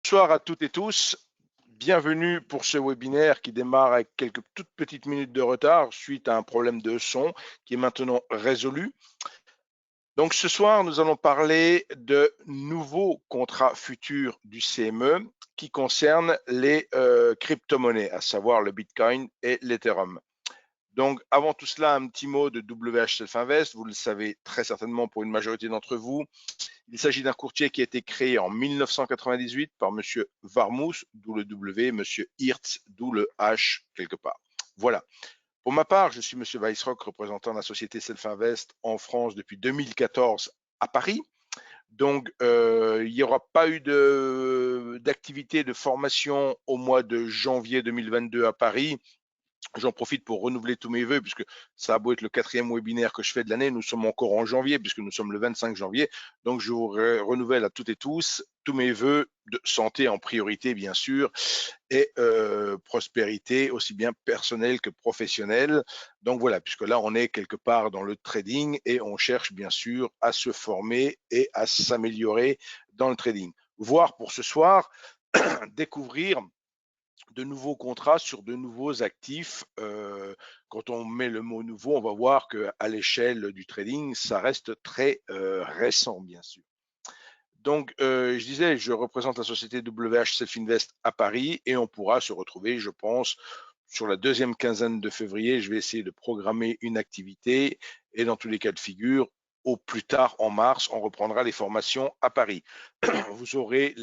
Bonsoir à toutes et tous. Bienvenue pour ce webinaire qui démarre avec quelques toutes petites minutes de retard suite à un problème de son qui est maintenant résolu. Donc ce soir, nous allons parler de nouveaux contrats futurs du CME qui concernent les crypto-monnaies, à savoir le Bitcoin et l'Ethereum. Donc, avant tout cela, un petit mot de WH Self Invest. Vous le savez très certainement pour une majorité d'entre vous. Il s'agit d'un courtier qui a été créé en 1998 par M. Varmouth, d'où le W, M. Hirtz, d'où le H quelque part. Voilà. Pour ma part, je suis M. Weissrock, représentant de la société Self Invest en France depuis 2014 à Paris. Donc, il n'y aura pas eu d'activité de formation au mois de janvier 2022 à Paris. J'en profite pour renouveler tous mes vœux, puisque ça a beau être le 4e webinaire que je fais de l'année, nous sommes encore en janvier, puisque nous sommes le 25 janvier. Donc, je vous renouvelle à toutes et tous mes vœux de santé en priorité, bien sûr, et prospérité, aussi bien personnelle que professionnelle. Donc voilà, puisque là, on est quelque part dans le trading et on cherche bien sûr à se former et à s'améliorer dans le trading. Voire pour ce soir, découvrir de nouveaux contrats sur de nouveaux actifs. Quand on met le mot nouveau, on va voir qu'à l'échelle du trading, ça reste très récent, bien sûr. Donc, je disais, je représente la société WH Self Invest à Paris et on pourra se retrouver, je pense, sur la deuxième quinzaine de février. Je vais essayer de programmer une activité et dans tous les cas de figure, au plus tard en mars, on reprendra les formations à Paris. Vous aurez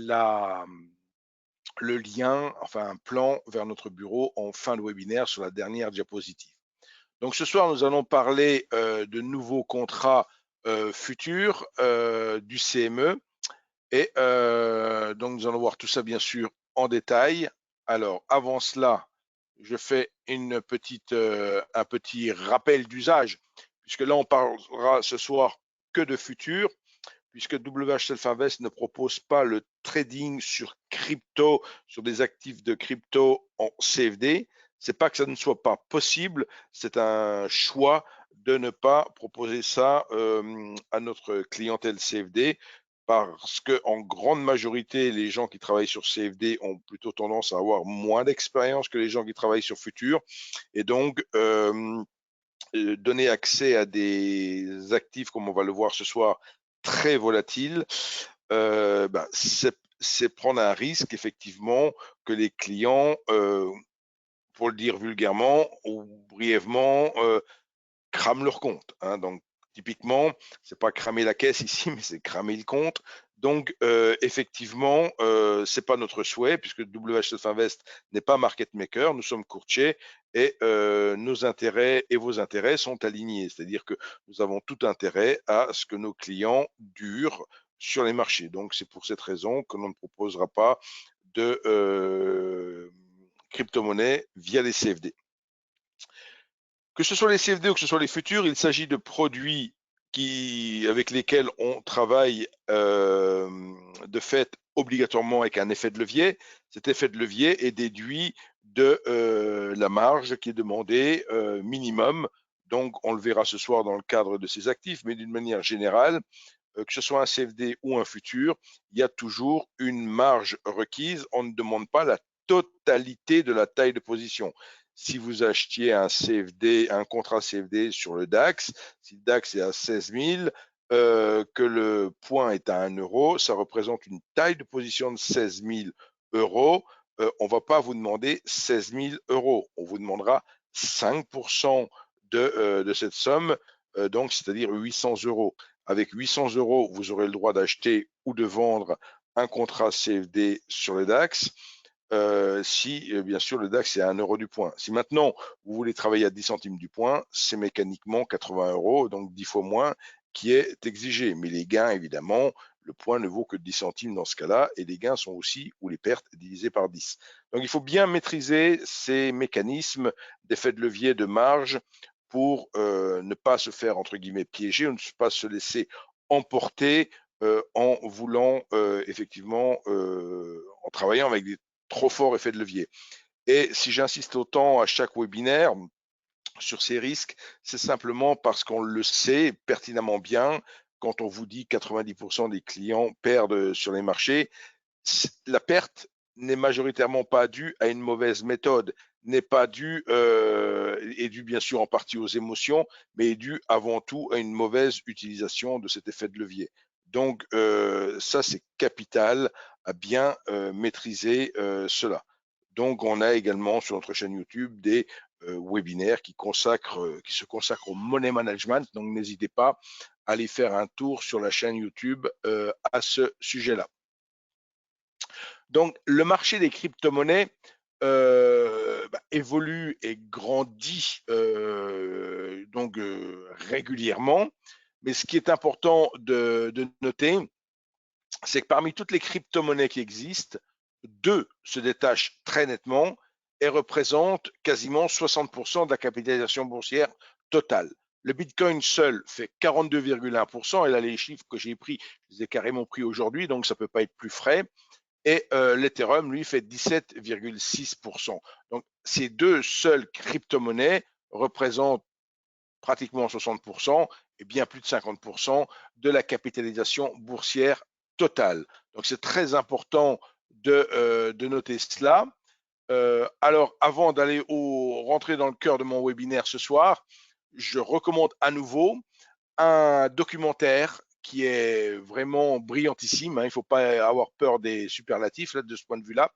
le lien, enfin un plan vers notre bureau en fin de webinaire sur la dernière diapositive. Donc ce soir, nous allons parler de nouveaux contrats futurs du CME et donc nous allons voir tout ça bien sûr en détail. Alors avant cela, je fais un petit rappel d'usage puisque là on parlera ce soir que de futurs puisque WH Self Invest ne propose pas le trading sur crypto, sur des actifs de crypto en CFD. C'est pas que ça ne soit pas possible, c'est un choix de ne pas proposer ça à notre clientèle CFD parce que en grande majorité, les gens qui travaillent sur CFD ont plutôt tendance à avoir moins d'expérience que les gens qui travaillent sur Futur. Et donc, donner accès à des actifs, comme on va le voir ce soir, très volatiles, c'est prendre un risque, effectivement, que les clients, pour le dire vulgairement ou brièvement, crament leur compte. Hein. Donc, typiquement, c'est pas cramer la caisse ici, mais c'est cramer le compte. Donc, effectivement, c'est pas notre souhait, puisque WH Self Invest n'est pas market maker, nous sommes courtiers et nos intérêts et vos intérêts sont alignés. C'est-à-dire que nous avons tout intérêt à ce que nos clients durent sur les marchés. Donc, c'est pour cette raison que l'on ne proposera pas de crypto-monnaie via les CFD. Que ce soit les CFD ou que ce soit les futurs, il s'agit de produits avec lesquels on travaille de fait obligatoirement avec un effet de levier. Cet effet de levier est déduit de la marge qui est demandée minimum. Donc, on le verra ce soir dans le cadre de ces actifs, mais d'une manière générale, que ce soit un CFD ou un futur, il y a toujours une marge requise. On ne demande pas la totalité de la taille de position. Si vous achetiez un CFD, un contrat CFD sur le DAX, si le DAX est à 16 000, que le point est à 1 euro, ça représente une taille de position de 16 000 euros. On ne va pas vous demander 16 000 euros. On vous demandera 5% de cette somme, donc c'est-à-dire 800 euros. Avec 800 euros, vous aurez le droit d'acheter ou de vendre un contrat CFD sur le DAX. Si bien sûr le DAX est à 1 euro du point. Si maintenant vous voulez travailler à 10 centimes du point, c'est mécaniquement 80 euros, donc 10 fois moins, qui est exigé. Mais les gains, évidemment, le point ne vaut que 10 centimes dans ce cas-là, et les gains sont aussi, ou les pertes, divisées par 10. Donc il faut bien maîtriser ces mécanismes d'effet de levier, de marge, pour ne pas se faire, entre guillemets, piéger, ou ne pas se laisser emporter en voulant effectivement, en travaillant avec des trop fort effet de levier. Et si j'insiste autant à chaque webinaire sur ces risques, c'est simplement parce qu'on le sait pertinemment bien quand on vous dit 90% des clients perdent sur les marchés. la perte n'est majoritairement pas due à une mauvaise méthode, n'est pas due, est due bien sûr en partie aux émotions, mais est due avant tout à une mauvaise utilisation de cet effet de levier. Donc ça, c'est capital à bien maîtriser cela. Donc on a également sur notre chaîne YouTube des webinaires qui se consacrent au money management. Donc n'hésitez pas à aller faire un tour sur la chaîne YouTube à ce sujet-là. Donc, le marché des crypto-monnaies évolue et grandit régulièrement. Mais ce qui est important de noter, c'est que parmi toutes les crypto-monnaies qui existent, deux se détachent très nettement et représentent quasiment 60% de la capitalisation boursière totale. Le Bitcoin seul fait 42,1%, et là les chiffres que j'ai pris, je les ai carrément pris aujourd'hui, donc ça ne peut pas être plus frais. Et l'Ethereum, lui, fait 17,6%. Donc, ces deux seules crypto-monnaies représentent pratiquement 60% et bien plus de 50% de la capitalisation boursière totale. Donc, c'est très important de noter cela. Alors, avant d'aller rentrer dans le cœur de mon webinaire ce soir, je recommande à nouveau un documentaire qui est vraiment brillantissime. Il ne faut pas avoir peur des superlatifs là, de ce point de vue-là.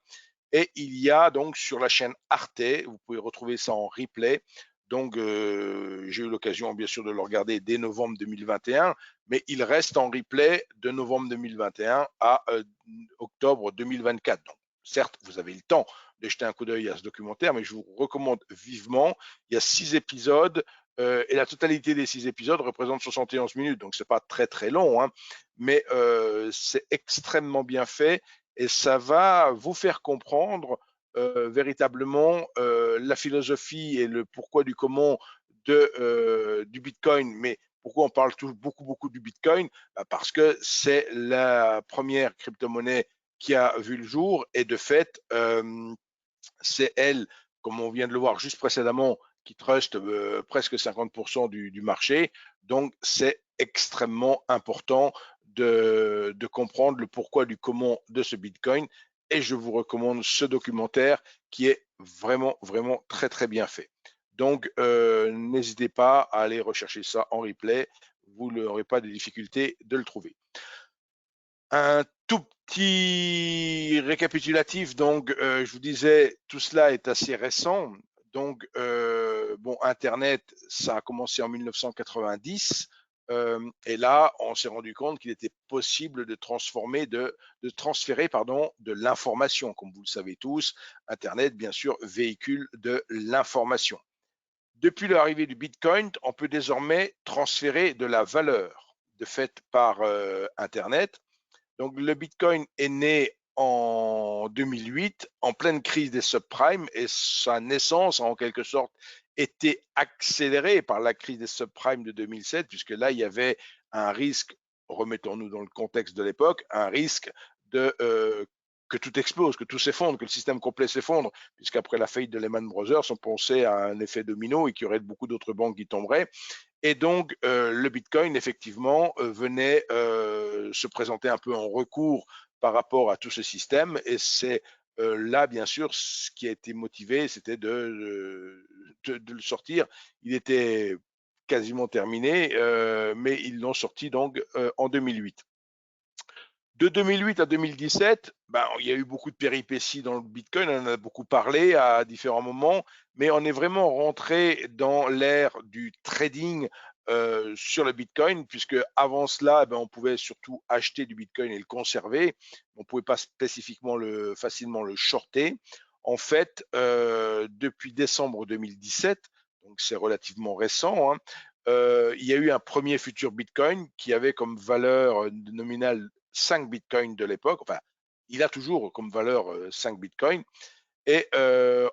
Et il y a donc sur la chaîne Arte, vous pouvez retrouver ça en replay. Donc, j'ai eu l'occasion, bien sûr, de le regarder dès novembre 2021, mais il reste en replay de novembre 2021 à octobre 2024. Donc, certes, vous avez le temps de jeter un coup d'œil à ce documentaire, mais je vous recommande vivement. Il y a 6 épisodes et la totalité des 6 épisodes représente 71 minutes, donc c'est pas très très long, hein, mais c'est extrêmement bien fait et ça va vous faire comprendre véritablement la philosophie et le pourquoi du comment du Bitcoin. Mais pourquoi on parle beaucoup du Bitcoin? Parce que c'est la première crypto-monnaie qui a vu le jour et de fait, c'est elle, comme on vient de le voir juste précédemment, qui trust presque 50% du marché. Donc, c'est extrêmement important de comprendre le pourquoi du comment de ce Bitcoin. Et je vous recommande ce documentaire qui est vraiment, vraiment très, très bien fait. Donc, n'hésitez pas à aller rechercher ça en replay. Vous n'aurez pas de difficulté de le trouver. Un tout petit récapitulatif, donc je vous disais, tout cela est assez récent. Donc, bon, Internet, ça a commencé en 1990. Et là, on s'est rendu compte qu'il était possible de transférer de l'information. Comme vous le savez tous, Internet, bien sûr, véhicule de l'information. Depuis l'arrivée du Bitcoin, on peut désormais transférer de la valeur de fait par Internet. Donc, le Bitcoin est né en 2008, en pleine crise des subprimes, et sa naissance a en quelque sorte été accélérée par la crise des subprimes de 2007, puisque là, il y avait un risque, remettons-nous dans le contexte de l'époque, un risque que tout explose, que tout s'effondre, que le système complet s'effondre, puisqu'après la faillite de Lehman Brothers, on pensait à un effet domino et qu'il y aurait beaucoup d'autres banques qui tomberaient. Et donc, le Bitcoin, effectivement, venait se présenter un peu en recours par rapport à tout ce système. Et c'est là, bien sûr, ce qui a été motivé, c'était de le sortir. Il était quasiment terminé, mais ils l'ont sorti donc en 2008. De 2008 à 2017, il y a eu beaucoup de péripéties dans le Bitcoin, on en a beaucoup parlé à différents moments, mais on est vraiment rentré dans l'ère du trading sur le Bitcoin, puisque avant cela, on pouvait surtout acheter du Bitcoin et le conserver. On ne pouvait pas spécifiquement facilement le shorter. En fait, depuis décembre 2017, donc c'est relativement récent, hein, il y a eu un premier futur Bitcoin qui avait comme valeur nominale 5 bitcoins de l'époque. Enfin, il a toujours comme valeur 5 bitcoins. Et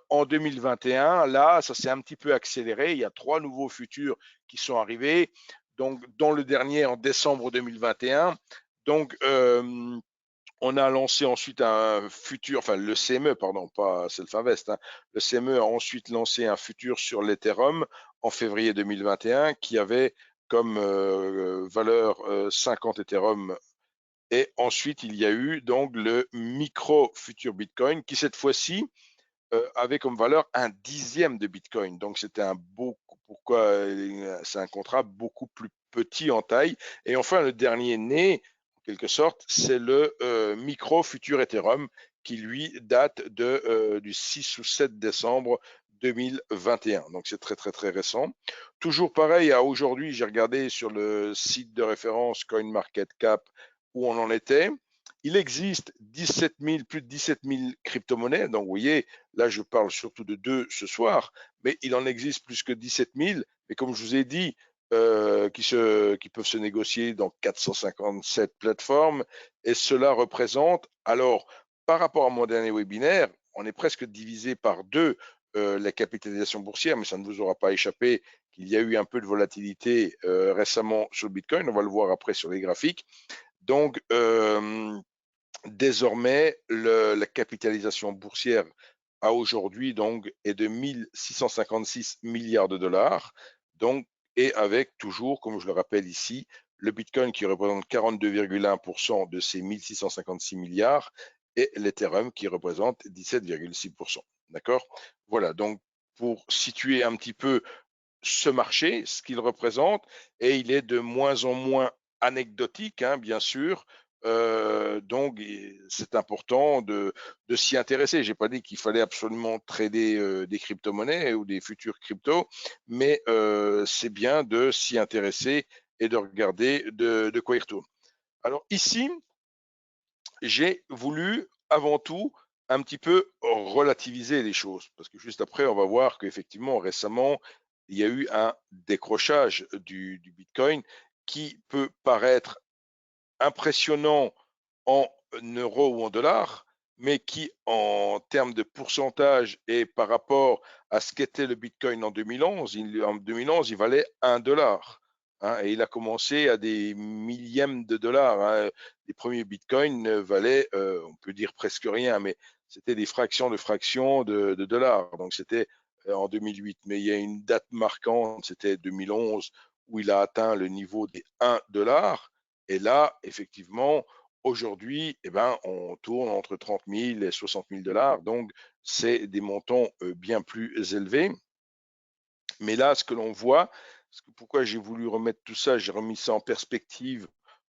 en 2021, là, ça s'est un petit peu accéléré. Il y a 3 nouveaux futurs qui sont arrivés, donc, dont le dernier en décembre 2021. Donc, on a lancé ensuite un futur, enfin le CME, pardon, pas Self-Invest, hein. Le CME a ensuite lancé un futur sur l'Ethereum en février 2021 qui avait comme valeur 50 Ethereum Et ensuite, il y a eu donc le micro futur Bitcoin qui cette fois-ci avait comme valeur un dixième de Bitcoin. Donc c'était c'est un contrat beaucoup plus petit en taille. Et enfin, le dernier né, en quelque sorte, c'est le micro futur Ethereum qui lui date du 6 ou 7 décembre 2021. Donc c'est très très très récent. Toujours pareil à aujourd'hui, j'ai regardé sur le site de référence CoinMarketCap où on en était. Il existe 17 000, plus de 17 000 crypto-monnaies. Donc, vous voyez, là, je parle surtout de deux ce soir, mais il en existe plus que 17 000. Mais comme je vous ai dit, qui peuvent se négocier dans 457 plateformes. Et cela représente, alors, par rapport à mon dernier webinaire, on est presque divisé par deux la capitalisation boursière, mais ça ne vous aura pas échappé qu'il y a eu un peu de volatilité récemment sur le Bitcoin. On va le voir après sur les graphiques. Donc, désormais, la capitalisation boursière à aujourd'hui donc est de 1656 milliards de dollars. Donc, et avec toujours, comme je le rappelle ici, le Bitcoin qui représente 42,1% de ces 1656 milliards et l'Ethereum qui représente 17,6%. D'accord? Voilà, donc pour situer un petit peu ce marché, ce qu'il représente, et il est de moins en moins anecdotique, hein, bien sûr. Donc, c'est important de s'y intéresser. J'ai pas dit qu'il fallait absolument trader des crypto-monnaies ou des futurs cryptos, mais c'est bien de s'y intéresser et de regarder de quoi il retourne. Alors ici, j'ai voulu avant tout un petit peu relativiser les choses, parce que juste après, on va voir qu'effectivement, récemment, il y a eu un décrochage du Bitcoin qui peut paraître impressionnant en euros ou en dollars, mais qui, en termes de pourcentage et par rapport à ce qu'était le Bitcoin en 2011, il valait 1 dollar. Hein, et il a commencé à des millièmes de dollars. Hein. Les premiers Bitcoins valaient, on peut dire presque rien, mais c'était des fractions de dollars. Donc c'était en 2008. Mais il y a une date marquante, c'était 2011, où il a atteint le niveau des 1 dollar. Et là, effectivement, aujourd'hui, eh ben, on tourne entre 30 000 et 60 000 dollars. Donc, c'est des montants bien plus élevés. Mais là, ce que l'on voit, pourquoi j'ai voulu remettre tout ça, j'ai remis ça en perspective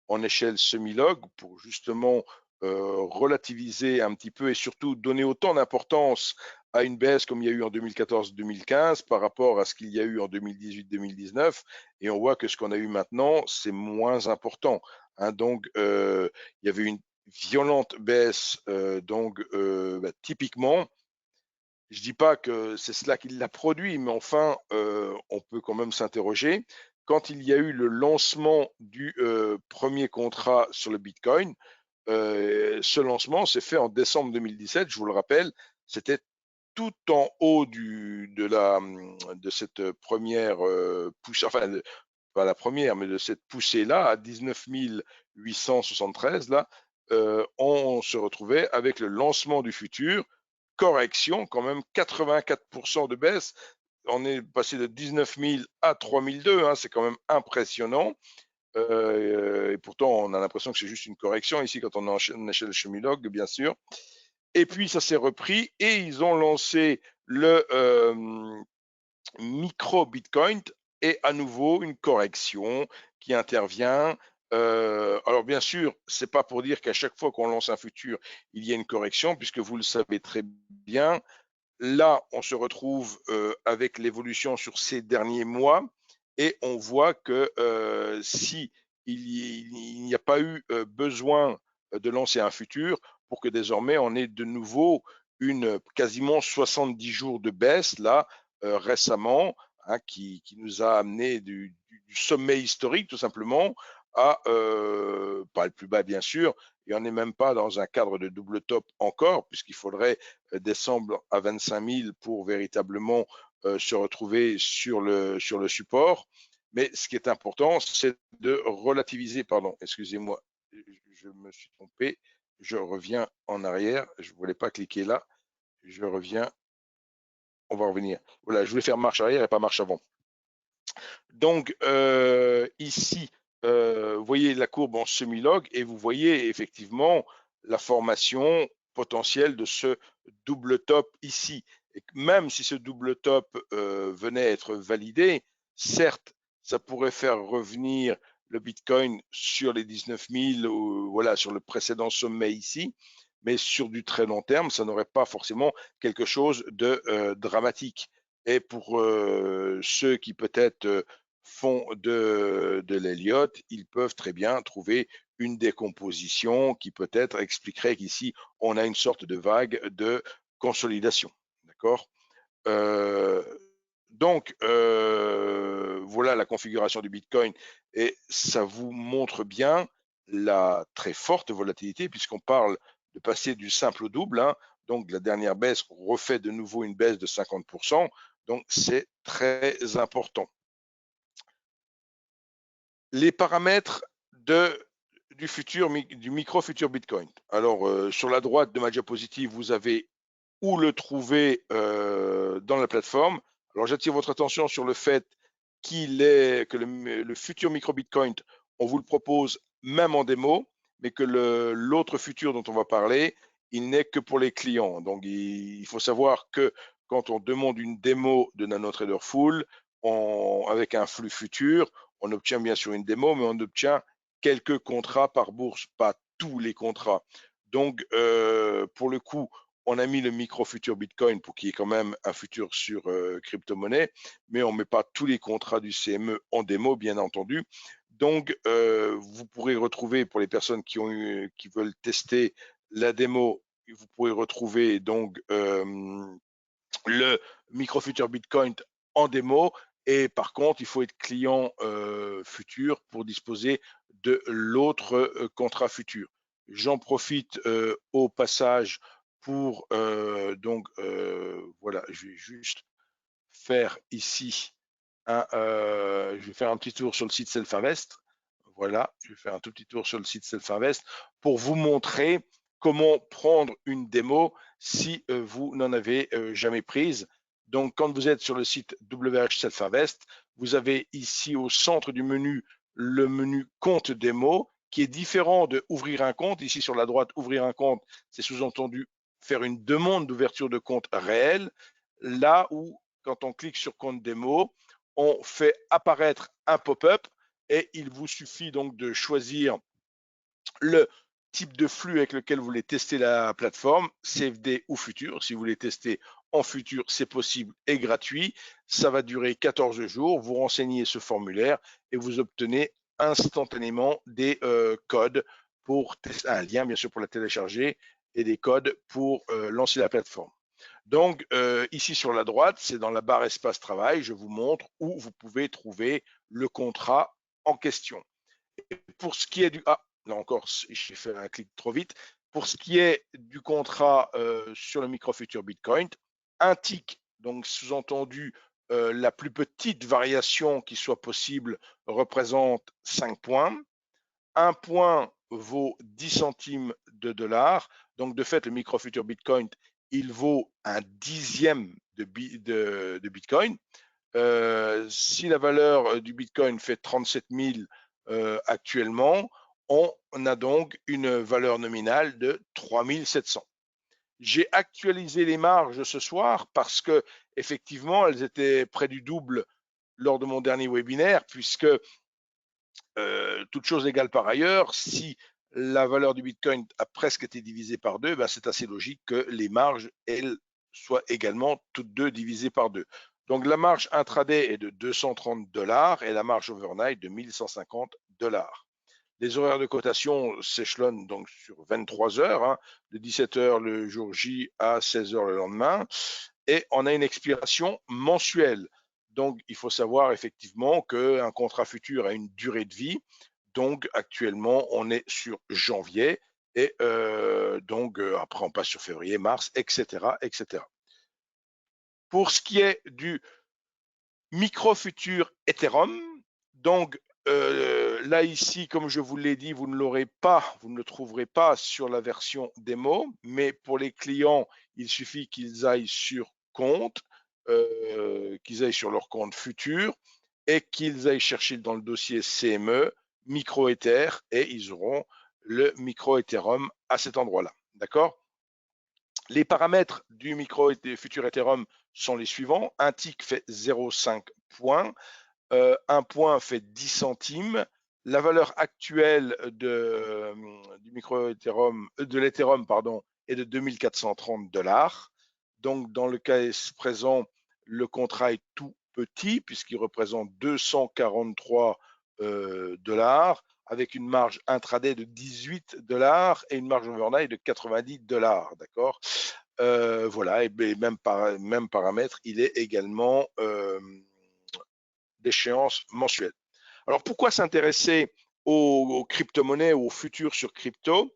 en échelle semi-log pour justement relativiser un petit peu et surtout donner autant d'importance à une baisse comme il y a eu en 2014-2015 par rapport à ce qu'il y a eu en 2018-2019. Et on voit que ce qu'on a eu maintenant, c'est moins important. Hein, donc, il y avait une violente baisse. Typiquement, je dis pas que c'est cela qui l'a produit, mais enfin, on peut quand même s'interroger. Quand il y a eu le lancement du premier contrat sur le Bitcoin, ce lancement s'est fait en décembre 2017, je vous le rappelle, c'était tout en haut de cette première poussée, enfin, pas la première, mais de cette poussée-là, à 19 873, là, on se retrouvait avec le lancement du futur, correction, quand même 84% de baisse. On est passé de 19 000 à 3 002, hein, c'est quand même impressionnant. Et pourtant, on a l'impression que c'est juste une correction ici quand on est en échelle Chemilog, bien sûr. Et puis, ça s'est repris et ils ont lancé le micro Bitcoin et à nouveau une correction qui intervient. Alors bien sûr, c'est pas pour dire qu'à chaque fois qu'on lance un futur, il y a une correction, puisque vous le savez très bien. Là, on se retrouve avec l'évolution sur ces derniers mois et on voit que si il n'y a pas eu besoin de lancer un futur pour que désormais on ait de nouveau une quasiment 70 jours de baisse là récemment, hein, qui nous a amené du sommet historique tout simplement à pas le plus bas bien sûr, et on n'est même pas dans un cadre de double top encore, puisqu'il faudrait descendre à 25 000 pour véritablement se retrouver sur le support. Mais ce qui est important, c'est de relativiser, pardon, excusez-moi, je me suis trompé, je reviens en arrière, je ne voulais pas cliquer là, je reviens, on va revenir. Voilà, je voulais faire marche arrière et pas marche avant. Donc ici, vous voyez la courbe en semi-log et vous voyez effectivement la formation potentielle de ce double top ici. Et même si ce double top venait à être validé, certes, ça pourrait faire revenir le Bitcoin sur les 19 000, ou, voilà, sur le précédent sommet ici, mais sur du très long terme, ça n'aurait pas forcément quelque chose de dramatique. Et pour ceux qui peut-être font de l'Elliott, ils peuvent très bien trouver une décomposition qui peut-être expliquerait qu'ici, on a une sorte de vague de consolidation. D'accord? euh, donc, voilà la configuration du Bitcoin et ça vous montre bien la très forte volatilité puisqu'on parle de passer du simple au double. Hein. Donc, la dernière baisse refait de nouveau une baisse de 50%. Donc, c'est très important. Les paramètres du micro futur Bitcoin. Alors, sur la droite de ma diapositive, vous avez où le trouver dans la plateforme. Alors, j'attire votre attention sur le fait que le futur micro Bitcoin, on vous le propose même en démo, mais que l'autre futur dont on va parler, il n'est que pour les clients. Donc, il faut savoir que quand on demande une démo de NanoTrader Full, avec un flux futur, on obtient bien sûr une démo, mais on obtient quelques contrats par bourse, pas tous les contrats. Donc, pour le coup, on a mis le micro futur Bitcoin pour qu'il y ait quand même un futur sur crypto-monnaie, mais on ne met pas tous les contrats du CME en démo, bien entendu. Donc, vous pourrez retrouver, pour les personnes qui veulent tester la démo, vous pourrez retrouver donc le micro futur Bitcoin en démo. Et par contre, il faut être client futur pour disposer de l'autre contrat futur. J'en profite au passage pour donc voilà, je vais juste faire ici je vais faire un petit tour sur le site Self-Invest. Voilà, je vais faire un tout petit tour sur le site Self-Invest pour vous montrer comment prendre une démo si vous n'en avez jamais prise. Donc, quand vous êtes sur le site WH Self-Invest, vous avez ici au centre du menu le menu compte démo qui est différent de ouvrir un compte. Ici sur la droite, ouvrir un compte, c'est sous-entendu faire une demande d'ouverture de compte réel. Là où, quand on clique sur compte démo, on fait apparaître un pop-up et il vous suffit donc de choisir le type de flux avec lequel vous voulez tester la plateforme, CFD ou futur. Si vous voulez tester en futur, c'est possible et gratuit. Ça va durer 14 jours. Vous renseignez ce formulaire et vous obtenez instantanément des codes pour tester, un lien bien sûr pour la télécharger et des codes pour lancer la plateforme. Donc, ici sur la droite, c'est dans la barre espace travail, je vous montre où vous pouvez trouver le contrat en question. Et pour ce qui est du... Ah, là encore, j'ai fait un clic trop vite. Pour ce qui est du contrat sur le micro-futur Bitcoin, un tick, donc sous-entendu, la plus petite variation qui soit possible représente 5 points. Un point vaut 10 centimes de dollars. Donc, de fait, le micro-futur Bitcoin, il vaut un dixième de Bitcoin. Si la valeur du Bitcoin fait 37 000 actuellement, on a donc une valeur nominale de 3 700. J'ai actualisé les marges ce soir parce que effectivement, elles étaient près du double lors de mon dernier webinaire, puisque toute chose égale par ailleurs, si la valeur du Bitcoin a presque été divisée par deux, ben c'est assez logique que les marges, elles, soient également toutes deux divisées par deux. Donc la marge intraday est de 230 dollars et la marge overnight de 1150 dollars. Les horaires de cotation s'échelonnent donc sur 23 heures, hein, de 17 heures le jour J à 16 heures le lendemain, et on a une expiration mensuelle. Donc, il faut savoir effectivement qu'un contrat futur a une durée de vie. Donc, actuellement, on est sur janvier et donc après, on passe sur février, mars, etc., etc. Pour ce qui est du micro-futur Ethereum, donc là ici, comme je vous l'ai dit, vous ne l'aurez pas, vous ne le trouverez pas sur la version démo, mais pour les clients, il suffit qu'ils aillent sur compte, qu'ils aillent sur leur compte futur et qu'ils aillent chercher dans le dossier CME micro-Ether et ils auront le micro-Ethereum à cet endroit-là. D'accord? Les paramètres du futur Ethereum sont les suivants. Un tick fait 0,5 points. Un point fait 10 centimes. La valeur actuelle du micro-Ethereum, de l'Ethereum, pardon, est de 2430 $. Donc, dans le cas présent, le contrat est tout petit puisqu'il représente 243 $, avec une marge intraday de 18 $ et une marge overnight de 90 $. D'accord? Voilà, et même paramètre, il est également d'échéance mensuelle. Alors, pourquoi s'intéresser aux crypto-monnaies ou au futur sur crypto?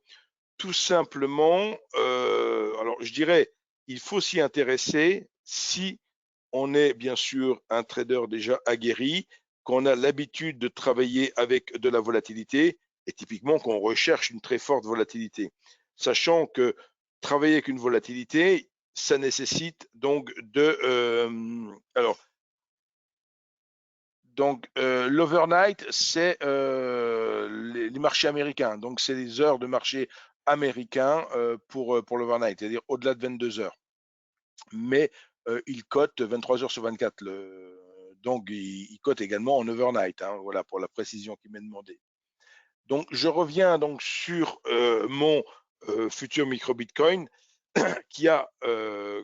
Tout simplement, alors je dirais, il faut s'y intéresser si on est bien sûr un trader déjà aguerri, qu'on a l'habitude de travailler avec de la volatilité et typiquement qu'on recherche une très forte volatilité. Sachant que travailler avec une volatilité, ça nécessite donc l'overnight, c'est les marchés américains. Donc, c'est les heures de marché américains pour l'overnight, c'est-à-dire au-delà de 22 heures. Mais il cote 23 heures sur 24. Donc, il cote également en overnight. Hein, voilà, pour la précision qui m'est demandée. Donc, je reviens donc sur mon futur micro Bitcoin qui a,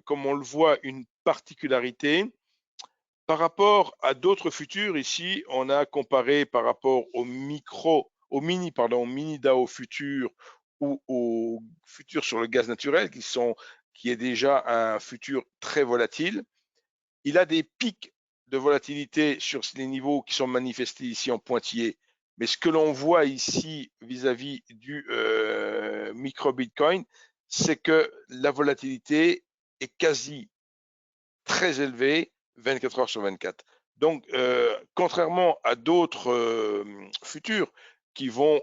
comme on le voit, une particularité. Par rapport à d'autres futurs, ici, on a comparé par rapport au mini DAO futur ou au futur sur le gaz naturel, qui est déjà un futur très volatile. Il a des pics de volatilité sur les niveaux qui sont manifestés ici en pointillé. Mais ce que l'on voit ici vis-à-vis du micro Bitcoin, c'est que la volatilité est quasi très élevée 24 heures sur 24. Donc, contrairement à d'autres futurs qui vont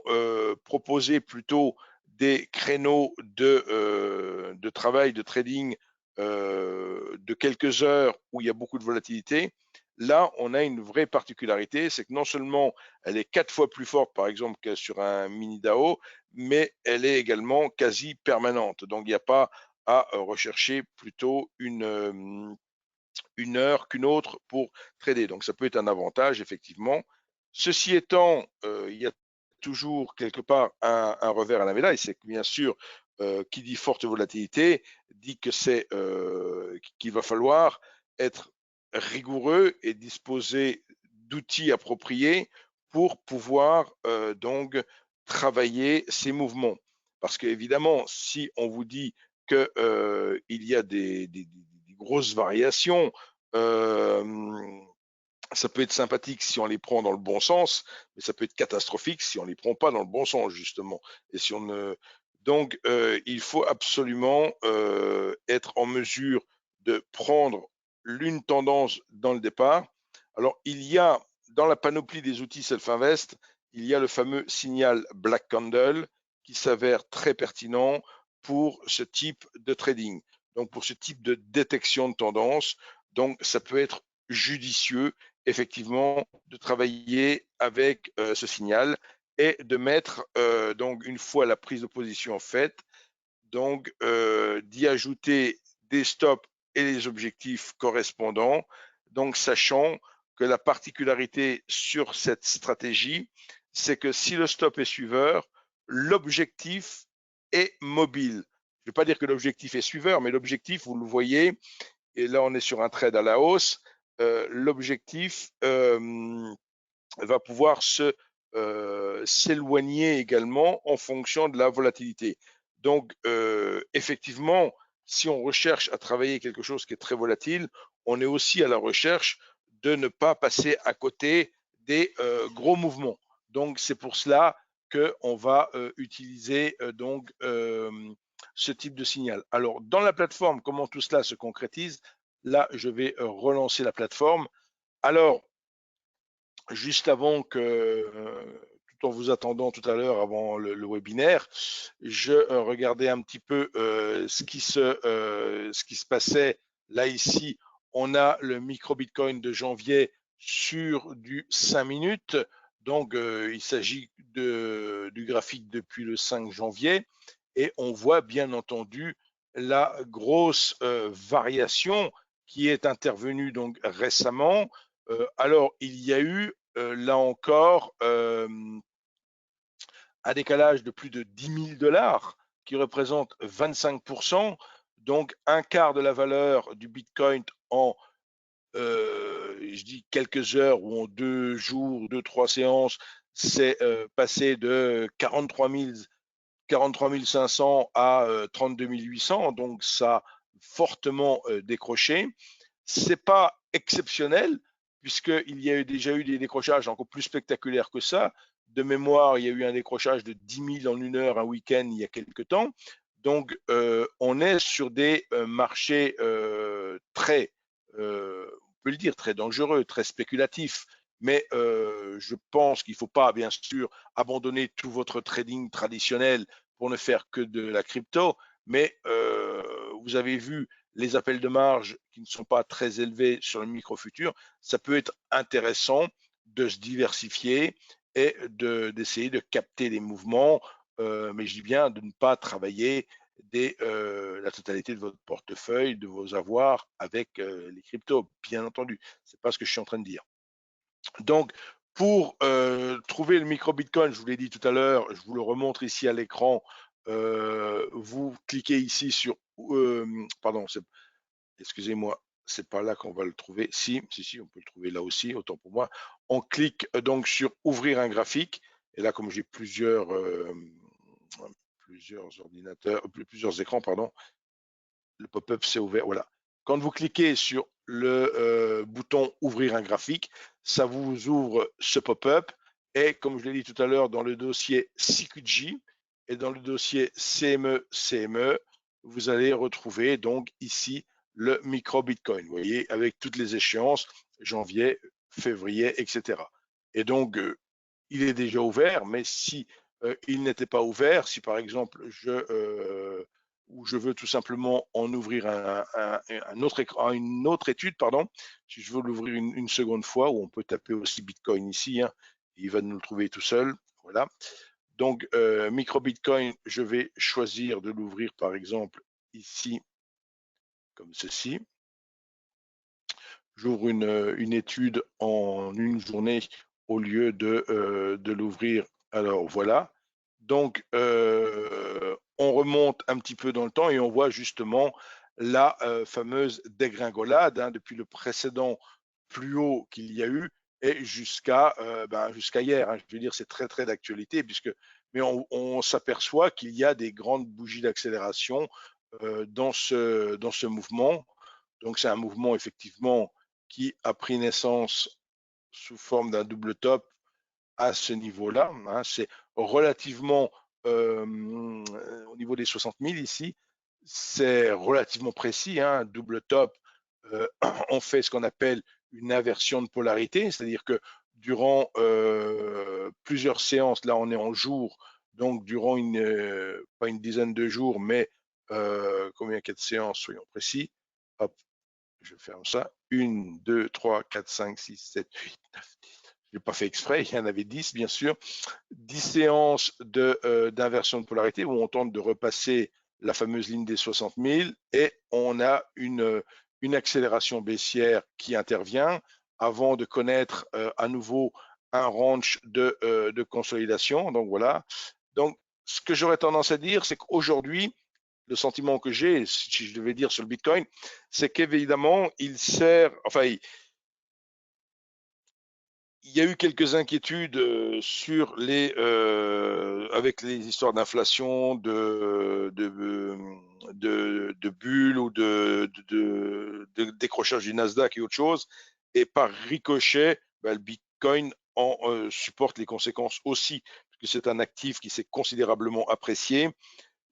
proposer plutôt des créneaux de travail, de trading de quelques heures où il y a beaucoup de volatilité, là, on a une vraie particularité, c'est que non seulement elle est 4 fois plus forte, par exemple, que sur un mini DAO, mais elle est également quasi permanente. Donc, il n'y a pas à rechercher plutôt une heure qu'une autre pour trader. Donc, ça peut être un avantage, effectivement. Ceci étant, il y a toujours quelque part un revers à la médaille, c'est que bien sûr, qui dit forte volatilité dit que c'est qu'il va falloir être rigoureux et disposer d'outils appropriés pour pouvoir donc travailler ces mouvements. Parce qu'évidemment, si on vous dit qu'il y a des grosses variations, ça peut être sympathique si on les prend dans le bon sens, mais ça peut être catastrophique si on les prend pas dans le bon sens justement. Et si on ne... Donc, il faut absolument être en mesure de prendre l'une tendance dans le départ. Alors, il y a dans la panoplie des outils Self-Invest, il y a le fameux signal Black Candle qui s'avère très pertinent pour ce type de trading. Donc, pour ce type de détection de tendance, donc ça peut être judicieux, effectivement, de travailler avec ce signal et de mettre, donc, une fois la prise de position faite, donc, d'y ajouter des stops et les objectifs correspondants. Donc, sachant que la particularité sur cette stratégie, c'est que si le stop est suiveur, l'objectif est mobile. Je ne veux pas dire que l'objectif est suiveur, mais l'objectif, vous le voyez, et là on est sur un trade à la hausse, l'objectif va pouvoir s'éloigner également en fonction de la volatilité. Donc, effectivement, si on recherche à travailler quelque chose qui est très volatile, on est aussi à la recherche de ne pas passer à côté des gros mouvements. Donc, c'est pour cela qu'on va utiliser donc ce type de signal. Alors, dans la plateforme, comment tout cela se concrétise? Là, je vais relancer la plateforme. Alors, juste avant que, tout en vous attendant tout à l'heure avant le webinaire, je regardais un petit peu ce qui se passait. Là, ici, on a le micro Bitcoin de janvier sur du 5 minutes. Donc, il s'agit du graphique depuis le 5 janvier et on voit bien entendu la grosse variation qui est intervenue donc récemment. Alors, il y a eu là encore un décalage de plus de 10 000 $ qui représente 25%, donc un quart de la valeur du Bitcoin en je dis quelques heures ou en 2 jours, 2, 3 séances, c'est passé de 43 500 à 32 800, donc ça a fortement décroché. C'est pas exceptionnel, puisqu'il y a déjà eu des décrochages encore plus spectaculaires que ça. De mémoire, il y a eu un décrochage de 10 000 en une heure, un week-end, il y a quelques temps. Donc, on est sur des marchés très, on peut le dire, très dangereux, très spéculatifs. Mais je pense qu'il ne faut pas, bien sûr, abandonner tout votre trading traditionnel pour ne faire que de la crypto. Mais vous avez vu les appels de marge qui ne sont pas très élevés sur le micro-futur, ça peut être intéressant de se diversifier et d'essayer de capter des mouvements, mais je dis bien de ne pas travailler la totalité de votre portefeuille, de vos avoirs avec les cryptos, bien entendu. C'est pas ce que je suis en train de dire. Donc, pour trouver le micro-Bitcoin, je vous l'ai dit tout à l'heure, je vous le remontre ici à l'écran. Vous cliquez ici sur, pardon, excusez-moi, c'est pas là qu'on va le trouver. Si, on peut le trouver là aussi, autant pour moi. On clique donc sur ouvrir un graphique. Et là, comme j'ai plusieurs ordinateurs, plusieurs écrans, pardon, le pop-up s'est ouvert. Voilà. Quand vous cliquez sur le bouton ouvrir un graphique, ça vous ouvre ce pop-up. Et comme je l'ai dit tout à l'heure, dans le dossier CQG et dans le dossier CME, vous allez retrouver donc ici le micro Bitcoin. Vous voyez, avec toutes les échéances, janvier, février, etc. Et donc, il est déjà ouvert, mais si il n'était pas ouvert, si par exemple ou je veux tout simplement en ouvrir une autre étude, pardon, si je veux l'ouvrir une seconde fois, où on peut taper aussi Bitcoin ici, hein, il va nous le trouver tout seul, voilà. Donc, micro Bitcoin, je vais choisir de l'ouvrir par exemple ici, comme ceci. J'ouvre une étude en une journée au lieu de l'ouvrir. Alors voilà. Donc, on remonte un petit peu dans le temps et on voit justement la fameuse dégringolade hein, depuis le précédent plus haut qu'il y a eu et jusqu'à hier. Hein. Je veux dire, c'est très très d'actualité mais on s'aperçoit qu'il y a des grandes bougies d'accélération dans ce mouvement. Donc, c'est un mouvement effectivement qui a pris naissance sous forme d'un double top à ce niveau-là. Hein. C'est relativement, au niveau des 60 000 ici, c'est relativement précis. Hein. Double top, on fait ce qu'on appelle une inversion de polarité, c'est-à-dire que durant plusieurs séances, là on est en jours, donc durant pas une dizaine de jours, mais combien 4 séances, soyons précis. Hop, je ferme ça. 1, 2, 3, 4, 5, 6, 7, 8, 9, 10. Je n'ai pas fait exprès, il y en avait 10, bien sûr. 10 séances d'inversion de polarité où on tente de repasser la fameuse ligne des 60 000 et on a une accélération baissière qui intervient avant de connaître à nouveau un range de consolidation. Donc voilà. Donc, ce que j'aurais tendance à dire, c'est qu'aujourd'hui, le sentiment que j'ai, si je devais dire sur le Bitcoin, c'est qu'évidemment, il y a eu quelques inquiétudes avec les histoires d'inflation, de bulles ou de décrochage du Nasdaq et autre chose. Et par ricochet, le Bitcoin en supporte les conséquences aussi, parce que c'est un actif qui s'est considérablement apprécié.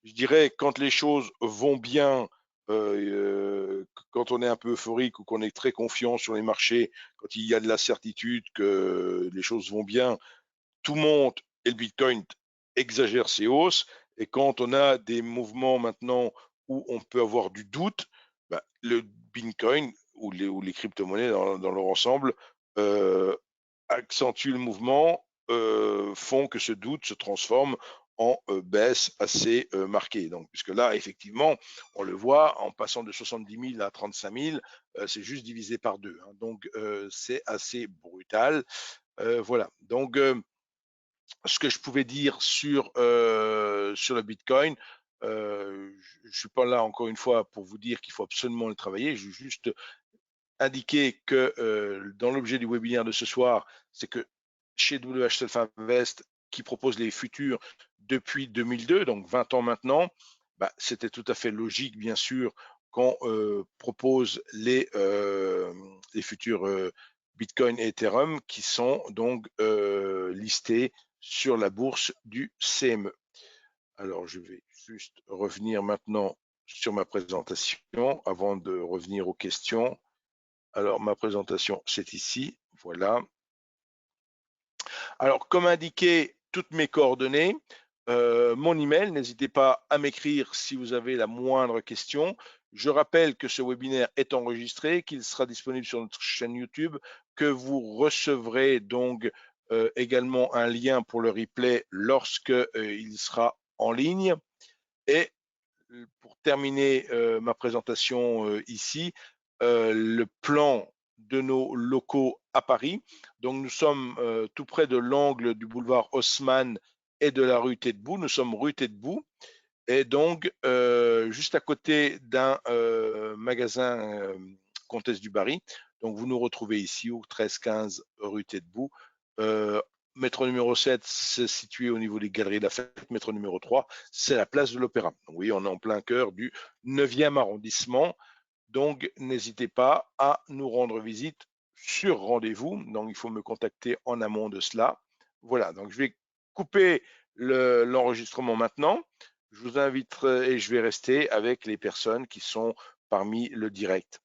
Je dirais, quand les choses vont bien, quand on est un peu euphorique ou qu'on est très confiant sur les marchés, quand il y a de la certitude que les choses vont bien, tout monte et le Bitcoin exagère ses hausses. Et quand on a des mouvements maintenant où on peut avoir du doute, le Bitcoin ou les crypto-monnaies dans leur ensemble accentuent le mouvement font que ce doute se transforme en baisse assez marquée. Donc, puisque là, effectivement, on le voit, en passant de 70 000 à 35 000, c'est juste divisé par deux, hein. Donc, c'est assez brutal. Voilà. Donc, ce que je pouvais dire sur le Bitcoin, je ne suis pas là encore une fois pour vous dire qu'il faut absolument le travailler. Je veux juste indiquer que dans l'objet du webinaire de ce soir, c'est que chez WH Self Invest, qui propose les futurs depuis 2002, donc 20 ans maintenant, bah, c'était tout à fait logique, bien sûr, qu'on propose les futurs Bitcoin et Ethereum qui sont donc listés sur la bourse du CME. Alors, je vais juste revenir maintenant sur ma présentation avant de revenir aux questions. Alors, ma présentation, c'est ici. Voilà. Alors, comme indiqué, toutes mes coordonnées, mon email, n'hésitez pas à m'écrire si vous avez la moindre question. Je rappelle que ce webinaire est enregistré, qu'il sera disponible sur notre chaîne YouTube, que vous recevrez donc également un lien pour le replay lorsque il sera en ligne. Et pour terminer ma présentation ici, le plan de nos locaux à Paris. Donc nous sommes tout près de l'angle du boulevard Haussmann et de la rue Taitbout. Nous sommes rue Taitbout et donc juste à côté d'un magasin Comtesse du Barry. Donc vous nous retrouvez ici au 13-15 rue Taitbout. Métro numéro 7, c'est situé au niveau des Galeries de la Fête. Métro numéro 3, c'est la place de l'Opéra. Oui, on est en plein cœur du 9e arrondissement. Donc, n'hésitez pas à nous rendre visite sur rendez-vous. Donc, il faut me contacter en amont de cela. Voilà, donc je vais couper l'enregistrement maintenant. Je vous invite et je vais rester avec les personnes qui sont parmi le direct.